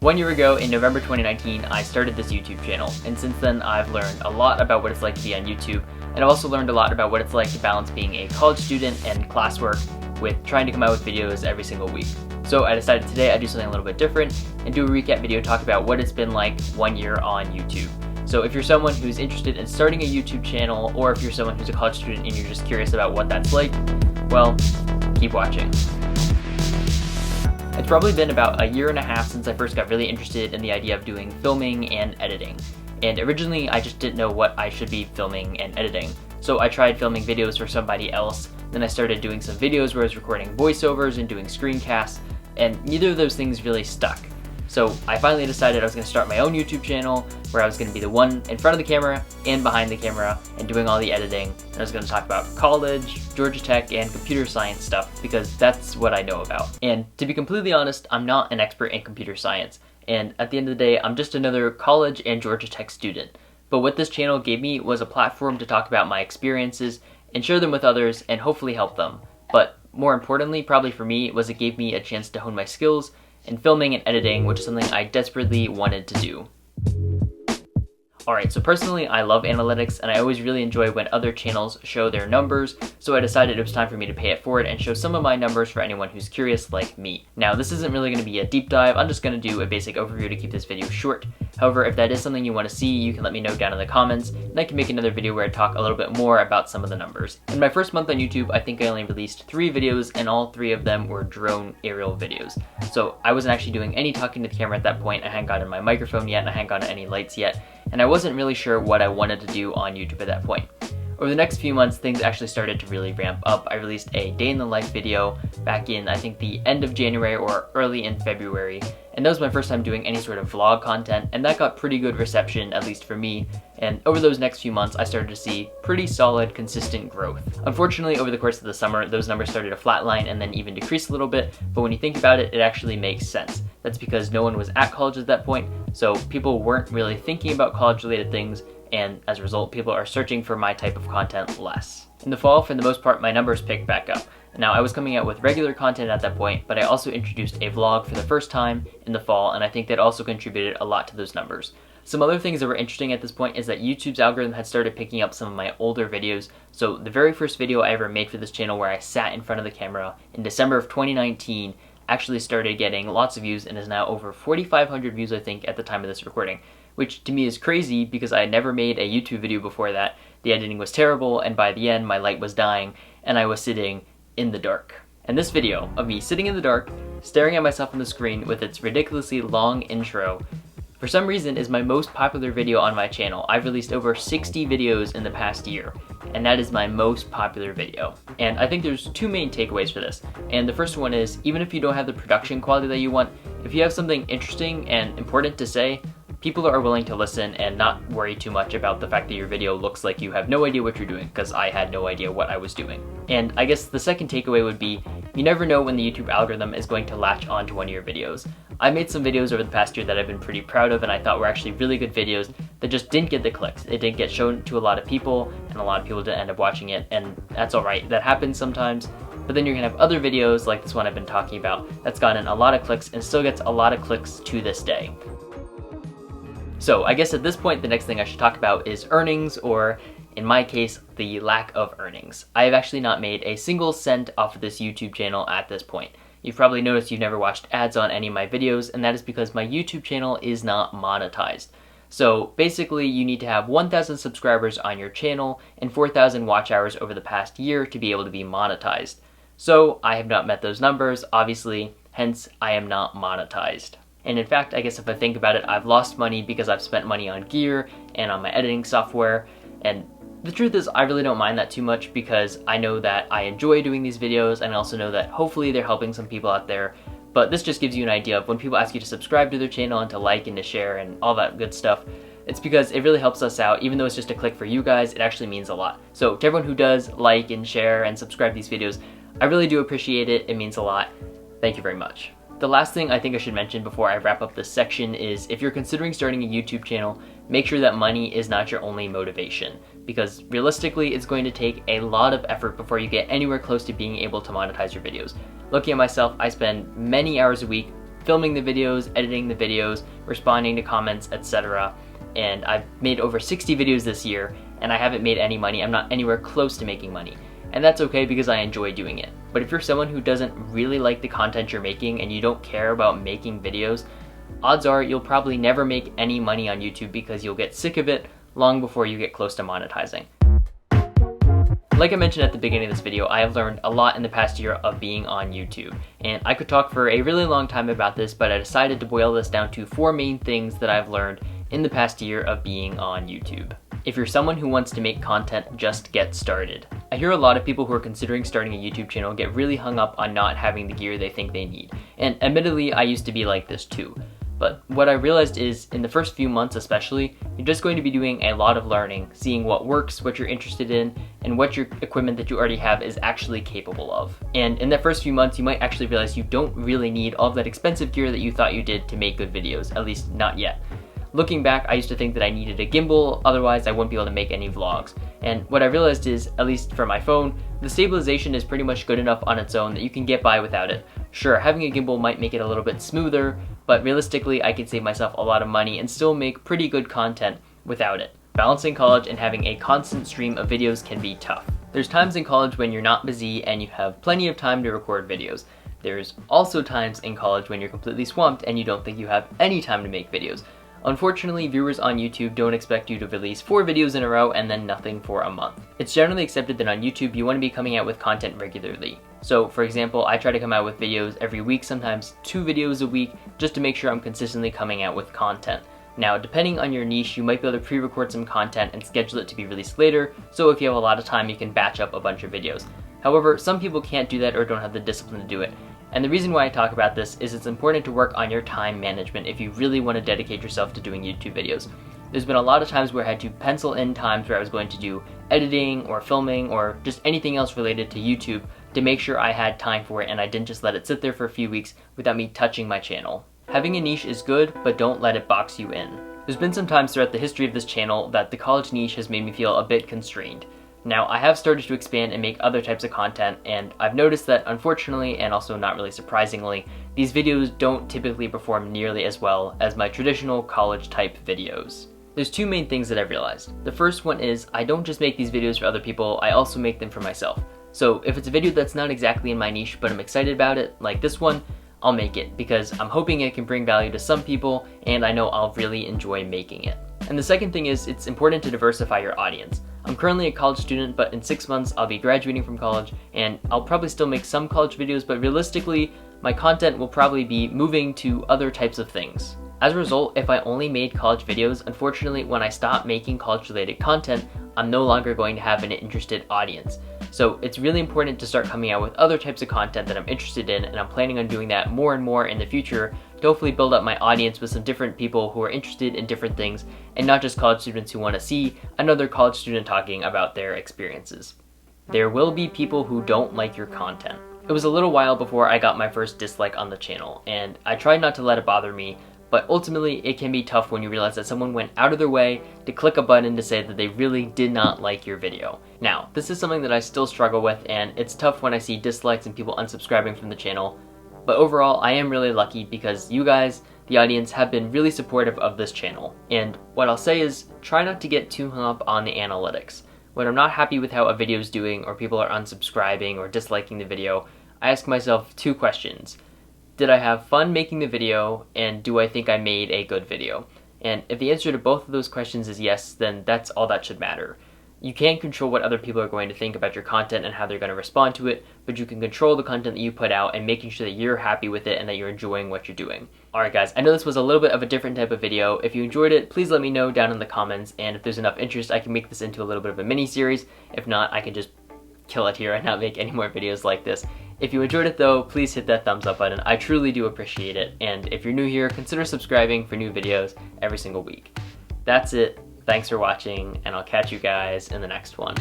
1 year ago, in November 2019, I started this YouTube channel, and since then I've learned a lot about what it's like to be on YouTube, and I've also learned a lot about what it's like to balance being a college student and classwork with trying to come out with videos every single week. So I decided today I'd do something a little bit different and do a recap video talk about what it's been like 1 year on YouTube. So if you're someone who's interested in starting a YouTube channel, or if you're someone who's a college student and you're just curious about what that's like, well, keep watching. It's probably been about 1.5 years since I first got really interested in the idea of doing filming and editing. And originally I just didn't know what I should be filming and editing. So I tried filming videos for somebody else, then I started doing some videos where I was recording voiceovers and doing screencasts, and neither of those things really stuck. So I finally decided I was going to start my own YouTube channel where I was going to be the one in front of the camera and behind the camera and doing all the editing. And I was going to talk about college, Georgia Tech, and computer science stuff because that's what I know about. And to be completely honest, I'm not an expert in computer science. And at the end of the day, I'm just another college and Georgia Tech student. But what this channel gave me was a platform to talk about my experiences and share them with others and hopefully help them. But more importantly, probably for me, was it gave me a chance to hone my skills in filming and editing, which is something I desperately wanted to do. Alright, so personally I love analytics and I always really enjoy when other channels show their numbers, so I decided it was time for me to pay it forward and show some of my numbers for anyone who's curious like me. Now this isn't really going to be a deep dive, I'm just going to do a basic overview to keep this video short. However, if that is something you want to see, you can let me know down in the comments, and I can make another video where I talk a little bit more about some of the numbers. In my first month on YouTube, I think I only released 3 videos, and all 3 of them were drone aerial videos. So I wasn't actually doing any talking to the camera at that point, I hadn't gotten my microphone yet, and I hadn't gotten any lights yet, and I wasn't really sure what I wanted to do on YouTube at that point. Over the next few months, things actually started to really ramp up. I released a day in the life video back in, I think, the end of January or early in February, and that was my first time doing any sort of vlog content, and that got pretty good reception, at least for me, and over those next few months I started to see pretty solid, consistent growth. Unfortunately, over the course of the summer, those numbers started to flatline and then even decrease a little bit, but when you think about it, it actually makes sense. That's because no one was at college at that point, so people weren't really thinking about college-related things, and as a result, people are searching for my type of content less. In the fall, for the most part, my numbers picked back up. Now, I was coming out with regular content at that point, but I also introduced a vlog for the first time in the fall, and I think that also contributed a lot to those numbers. Some other things that were interesting at this point is that YouTube's algorithm had started picking up some of my older videos. So the very first video I ever made for this channel where I sat in front of the camera in December of 2019 actually started getting lots of views and is now over 4,500 views, I think, at the time of this recording. Which to me is crazy because I had never made a YouTube video before that. The editing was terrible, and by the end my light was dying and I was sitting in the dark. And this video of me sitting in the dark, staring at myself on the screen with its ridiculously long intro, for some reason is my most popular video on my channel. I've released over 60 videos in the past year, and that is my most popular video. And I think there's 2 main takeaways for this. And the first one is, even if you don't have the production quality that you want, if you have something interesting and important to say, people are willing to listen and not worry too much about the fact that your video looks like you have no idea what you're doing, because I had no idea what I was doing. And I guess the second takeaway would be, you never know when the YouTube algorithm is going to latch onto one of your videos. I made some videos over the past year that I've been pretty proud of and I thought were actually really good videos that just didn't get the clicks. It didn't get shown to a lot of people, and a lot of people didn't end up watching it, and that's alright, that happens sometimes. But then you're gonna have other videos like this one I've been talking about that's gotten a lot of clicks and still gets a lot of clicks to this day. So I guess at this point the next thing I should talk about is earnings, or in my case, the lack of earnings. I have actually not made a single cent off of this YouTube channel at this point. You've probably noticed you've never watched ads on any of my videos, and that is because my YouTube channel is not monetized. So basically you need to have 1,000 subscribers on your channel and 4,000 watch hours over the past year to be able to be monetized. So I have not met those numbers, obviously, hence I am not monetized. And in fact, I guess if I think about it, I've lost money because I've spent money on gear and on my editing software, and the truth is I really don't mind that too much because I know that I enjoy doing these videos, and I also know that hopefully they're helping some people out there. But this just gives you an idea of when people ask you to subscribe to their channel and to like and to share and all that good stuff, it's because it really helps us out. Even though it's just a click for you guys, it actually means a lot. So to everyone who does like and share and subscribe to these videos, I really do appreciate it. It means a lot. Thank you very much. The last thing I think I should mention before I wrap up this section is if you're considering starting a YouTube channel, make sure that money is not your only motivation, because realistically it's going to take a lot of effort before you get anywhere close to being able to monetize your videos. Looking at myself, I spend many hours a week filming the videos, editing the videos, responding to comments, etc. And I've made over 60 videos this year, and I haven't made any money. I'm not anywhere close to making money. And that's okay because I enjoy doing it. But if you're someone who doesn't really like the content you're making and you don't care about making videos, odds are you'll probably never make any money on YouTube because you'll get sick of it long before you get close to monetizing. Like I mentioned at the beginning of this video, I have learned a lot in the past year of being on YouTube. And I could talk for a really long time about this, but I decided to boil this down to 4 main things that I've learned in the past year of being on YouTube. If you're someone who wants to make content, just get started. I hear a lot of people who are considering starting a YouTube channel get really hung up on not having the gear they think they need. And admittedly, I used to be like this too. But what I realized is, in the first few months especially, you're just going to be doing a lot of learning, seeing what works, what you're interested in, and what your equipment that you already have is actually capable of. And in the first few months, you might actually realize you don't really need all of that expensive gear that you thought you did to make good videos, at least not yet. Looking back, I used to think that I needed a gimbal, otherwise I wouldn't be able to make any vlogs. And what I realized is, at least for my phone, the stabilization is pretty much good enough on its own that you can get by without it. Sure, having a gimbal might make it a little bit smoother, but realistically I could save myself a lot of money and still make pretty good content without it. Balancing college and having a constant stream of videos can be tough. There's times in college when you're not busy and you have plenty of time to record videos. There's also times in college when you're completely swamped and you don't think you have any time to make videos. Unfortunately, viewers on YouTube don't expect you to release 4 videos in a row and then nothing for a month. It's generally accepted that on YouTube you want to be coming out with content regularly. So for example, I try to come out with videos every week, sometimes 2 videos a week, just to make sure I'm consistently coming out with content. Now, depending on your niche, you might be able to pre-record some content and schedule it to be released later, so if you have a lot of time you can batch up a bunch of videos. However, some people can't do that or don't have the discipline to do it. And the reason why I talk about this is it's important to work on your time management if you really want to dedicate yourself to doing YouTube videos. There's been a lot of times where I had to pencil in times where I was going to do editing or filming or just anything else related to YouTube to make sure I had time for it and I didn't just let it sit there for a few weeks without me touching my channel. Having a niche is good, but don't let it box you in. There's been some times throughout the history of this channel that the college niche has made me feel a bit constrained. Now, I have started to expand and make other types of content, and I've noticed that unfortunately, and also not really surprisingly, these videos don't typically perform nearly as well as my traditional college type videos. There's 2 main things that I've realized. The first one is I don't just make these videos for other people, I also make them for myself. So if it's a video that's not exactly in my niche, but I'm excited about it, like this one, I'll make it because I'm hoping it can bring value to some people and I know I'll really enjoy making it. And the second thing is it's important to diversify your audience. I'm currently a college student, but in 6 months I'll be graduating from college and I'll probably still make some college videos, but realistically my content will probably be moving to other types of things. As a result, if I only made college videos, unfortunately when I stop making college related content, I'm no longer going to have an interested audience. So it's really important to start coming out with other types of content that I'm interested in, and I'm planning on doing that more and more in the future to hopefully build up my audience with some different people who are interested in different things and not just college students who want to see another college student talking about their experiences. There will be people who don't like your content. It was a little while before I got my first dislike on the channel, and I tried not to let it bother me, but ultimately it can be tough when you realize that someone went out of their way to click a button to say that they really did not like your video. Now, this is something that I still struggle with, and it's tough when I see dislikes and people unsubscribing from the channel, but overall I am really lucky because you guys, the audience, have been really supportive of this channel. And what I'll say is, try not to get too hung up on the analytics. When I'm not happy with how a video is doing or people are unsubscribing or disliking the video, I ask myself 2 questions. Did I have fun making the video, and do I think I made a good video? And if the answer to both of those questions is yes, then that's all that should matter. You can't control what other people are going to think about your content and how they're going to respond to it, but you can control the content that you put out and making sure that you're happy with it and that you're enjoying what you're doing. Alright guys, I know this was a little bit of a different type of video. If you enjoyed it, please let me know down in the comments, and if there's enough interest, I can make this into a little bit of a mini-series. If not, I can just kill it here and not make any more videos like this. If you enjoyed it though, please hit that thumbs up button. I truly do appreciate it. And if you're new here, consider subscribing for new videos every single week. That's it. Thanks for watching, and I'll catch you guys in the next one.